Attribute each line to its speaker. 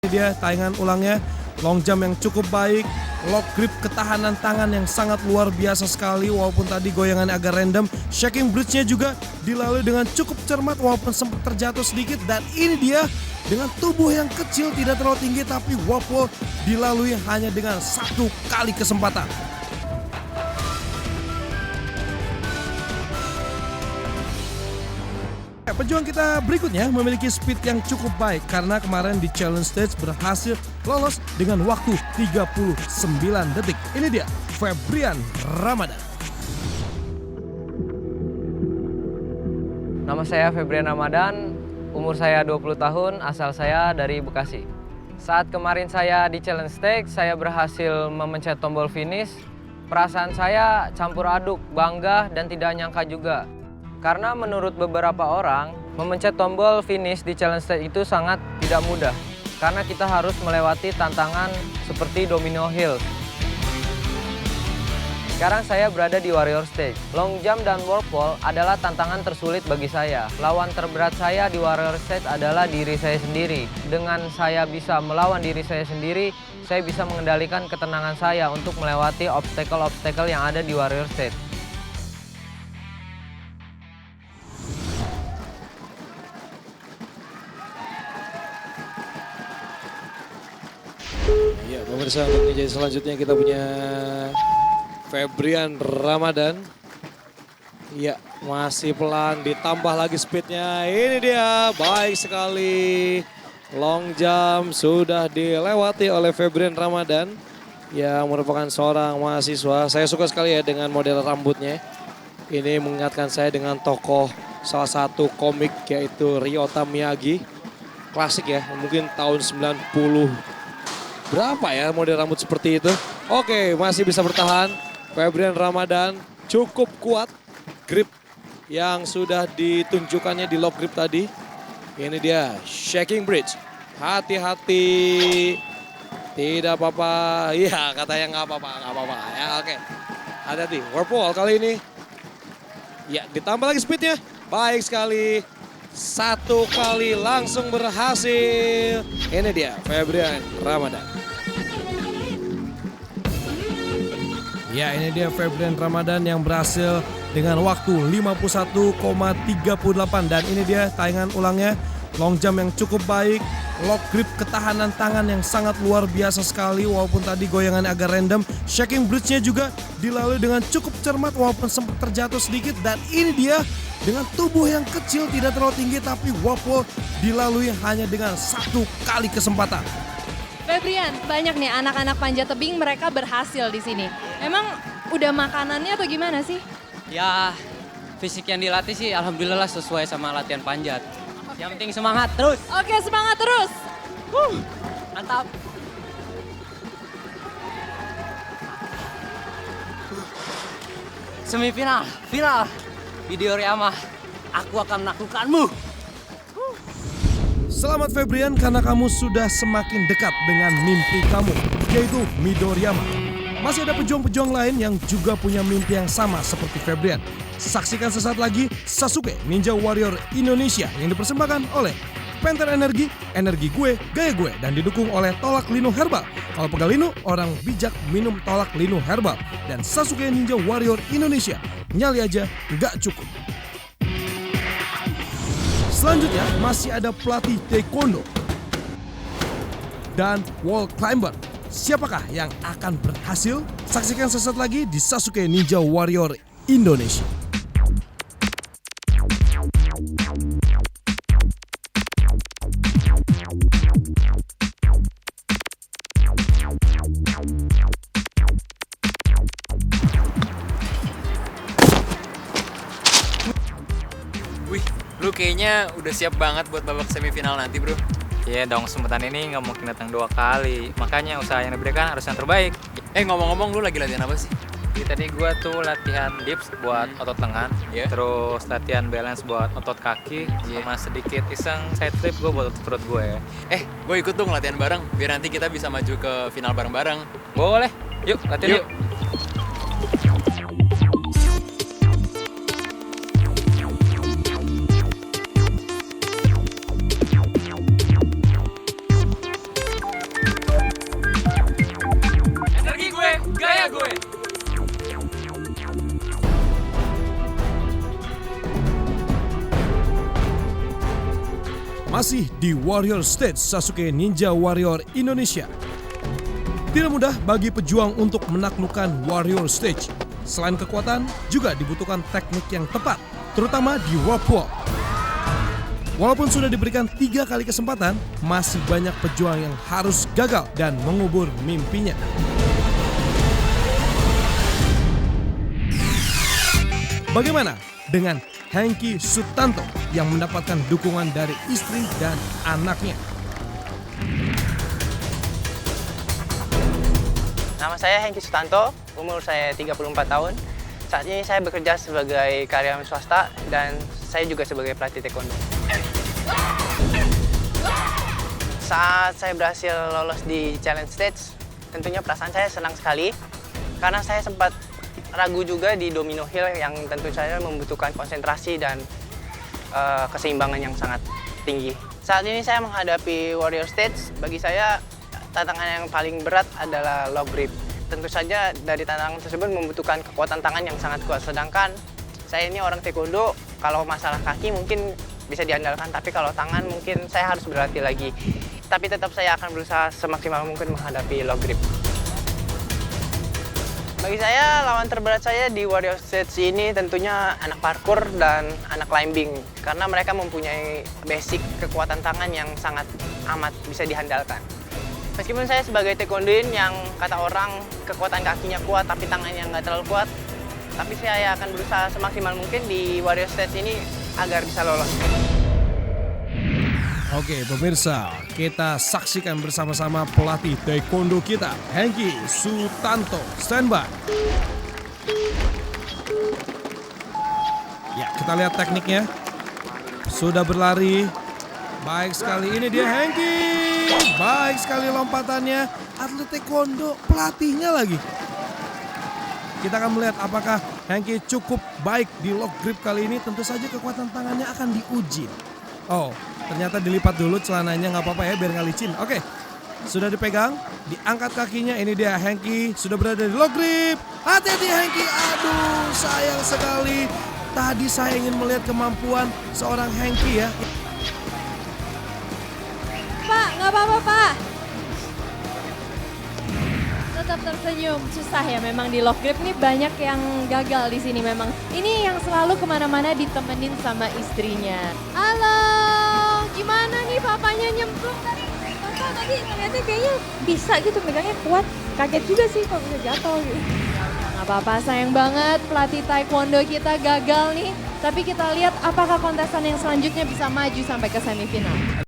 Speaker 1: Ini dia tayangan ulangnya, long jump yang cukup baik, lock grip ketahanan tangan yang sangat luar biasa sekali walaupun tadi goyangannya agak random. Shaking bridge-nya juga dilalui dengan cukup cermat walaupun sempat terjatuh sedikit, dan ini dia dengan tubuh yang kecil tidak terlalu tinggi tapi warp wall dilalui hanya dengan satu kali kesempatan. Pejuang kita berikutnya memiliki speed yang cukup baik karena kemarin di challenge stage berhasil lolos dengan waktu 39 detik. Ini dia Febrian Ramadan.
Speaker 2: Nama saya Febrian Ramadan, umur saya 20 tahun, asal saya dari Bekasi. Saat kemarin saya di challenge stage, saya berhasil memencet tombol finish. Perasaan saya campur aduk, bangga dan tidak nyangka juga. Karena menurut beberapa orang, memencet tombol finish di challenge stage itu sangat tidak mudah. Karena kita harus melewati tantangan seperti Domino Hill. Sekarang saya berada di Warrior Stage. Long jump dan warp wall adalah tantangan tersulit bagi saya. Lawan terberat saya di Warrior Stage adalah diri saya sendiri. Dengan saya bisa melawan diri saya sendiri, saya bisa mengendalikan ketenangan saya untuk melewati obstacle-obstacle yang ada di Warrior Stage.
Speaker 3: Ya, pemirsa, untuk menjadi selanjutnya kita punya Febrian Ramadan. Ya, masih pelan, ditambah lagi speednya. Ini dia, baik sekali. Long jump sudah dilewati oleh Febrian Ramadan yang merupakan seorang mahasiswa. Saya suka sekali ya dengan model rambutnya. Ini mengingatkan saya dengan tokoh salah satu komik yaitu Ryota Miyagi. Klasik ya, mungkin tahun 90. Berapa ya model rambut seperti itu? Oke, masih bisa bertahan. Febrian Ramadan cukup kuat. Grip yang sudah ditunjukkannya di lock grip tadi. Ini dia, shaking bridge. Hati-hati. Tidak apa-apa. Iya, katanya nggak apa-apa, nggak apa-apa. Ya, oke. Hati-hati. Warp wall kali ini. Ya, ditambah lagi speednya. Baik sekali. Satu kali langsung berhasil. Ini dia, Febrian Ramadan.
Speaker 1: Ya, ini dia Febrian Ramadan yang berhasil dengan waktu 51,38, dan ini dia tayangan ulangnya, long jump yang cukup baik, lock grip ketahanan tangan yang sangat luar biasa sekali walaupun tadi goyangannya agak random. Shaking bridge-nya juga dilalui dengan cukup cermat walaupun sempat terjatuh sedikit, dan ini dia dengan tubuh yang kecil tidak terlalu tinggi tapi warp wall dilalui hanya dengan satu kali kesempatan.
Speaker 4: Febrian, banyak nih anak-anak panjat tebing mereka berhasil di sini. Emang udah makanannya atau gimana sih?
Speaker 5: Ya, fisik yang dilatih sih alhamdulillah sesuai sama latihan panjat. Yang penting semangat terus.
Speaker 4: Oke, semangat terus.
Speaker 5: Mantap. Semifinal, final. Video Ryama, aku akan menaklukkanmu.
Speaker 1: Selamat Febrian, karena kamu sudah semakin dekat dengan mimpi kamu, yaitu Midoriyama. Masih ada pejuang-pejuang lain yang juga punya mimpi yang sama seperti Febrian. Saksikan sesaat lagi Sasuke Ninja Warrior Indonesia yang dipersembahkan oleh Panther Energy, energi gue, gaya gue, dan didukung oleh Tolak Linu Herbal. Kalau pegal linu, orang bijak minum Tolak Linu Herbal. Dan Sasuke Ninja Warrior Indonesia, nyali aja nggak cukup. Selanjutnya masih ada pelatih taekwondo dan wall climber. Siapakah yang akan berhasil? Saksikan sesaat lagi di Sasuke Ninja Warrior Indonesia.
Speaker 6: Wih, lu kayaknya udah siap banget buat babak semifinal nanti, bro.
Speaker 7: Iya dong, kesempatan ini nggak mungkin datang 2 kali. Makanya usaha yang diberikan harus yang terbaik.
Speaker 6: Ngomong-ngomong, lu lagi latihan apa sih?
Speaker 7: Jadi tadi gue tuh latihan dips buat otot lengan, terus latihan balance buat otot kaki, sama sedikit iseng side flip gue buat otot perut gue.
Speaker 6: Gue ikut dong latihan bareng, biar nanti kita bisa maju ke final bareng-bareng.
Speaker 7: Boleh, yuk latihan yuk.
Speaker 1: masih di Warrior Stage Sasuke Ninja Warrior Indonesia. Tidak mudah bagi pejuang untuk menaklukkan Warrior Stage. Selain kekuatan, juga dibutuhkan teknik yang tepat, terutama di rope walk. Walaupun sudah diberikan 3 kali kesempatan, masih banyak pejuang yang harus gagal dan mengubur mimpinya. Bagaimana dengan Hengky Sutanto yang mendapatkan dukungan dari istri dan anaknya?
Speaker 8: Nama saya Hengky Sutanto, umur saya 34 tahun. Saat ini saya bekerja sebagai karyawan swasta dan saya juga sebagai pelatih taekwondo. Saat saya berhasil lolos di challenge stage, tentunya perasaan saya senang sekali karena saya sempat ragu juga di domino hill yang tentu saja membutuhkan konsentrasi dan keseimbangan yang sangat tinggi. Saat ini saya menghadapi warrior stage, bagi saya tantangan yang paling berat adalah low grip. Tentu saja dari tantangan tersebut membutuhkan kekuatan tangan yang sangat kuat, sedangkan saya ini orang taekwondo, kalau masalah kaki mungkin bisa diandalkan, tapi kalau tangan mungkin saya harus berlatih lagi. Tapi tetap saya akan berusaha semaksimal mungkin menghadapi low grip. Bagi saya, lawan terberat saya di Warrior Stage ini tentunya anak parkour dan anak climbing. Karena mereka mempunyai basic kekuatan tangan yang sangat amat bisa diandalkan. Meskipun saya sebagai taekwondoin yang kata orang kekuatan kakinya kuat tapi tangannya nggak terlalu kuat, tapi saya akan berusaha semaksimal mungkin di Warrior Stage ini agar bisa lolos.
Speaker 1: Oke pemirsa, kita saksikan bersama-sama pelatih taekwondo kita, Hengky Sutanto. Standby. Ya, kita lihat tekniknya. Sudah berlari. Baik sekali, ini dia Hengky. Baik sekali lompatannya. Atlet taekwondo, pelatihnya lagi. Kita akan melihat apakah Hengky cukup baik di lock grip kali ini. Tentu saja kekuatan tangannya akan diuji. Oh, ternyata dilipat dulu celananya, nggak apa-apa ya biar nggak licin. Oke, sudah dipegang, diangkat kakinya. Ini dia Hengky sudah berada di lock grip. Hati-hati Hengky, aduh sayang sekali. Tadi saya ingin melihat kemampuan seorang Hengky ya.
Speaker 4: Pak, nggak apa-apa Pak. Tetap tersenyum, susah ya memang di lock grip nih, banyak yang gagal di sini memang. Ini yang selalu kemana-mana ditemenin sama istrinya. Halo, gimana nih papanya nyemplung tadi? Papa tadi ngeliatnya kayaknya bisa gitu, megangnya kuat. Kaget juga sih kalau bisa jatuh gitu. Nggak apa-apa, sayang banget pelatih taekwondo kita gagal nih. Tapi kita lihat apakah kontestan yang selanjutnya bisa maju sampai ke semifinal.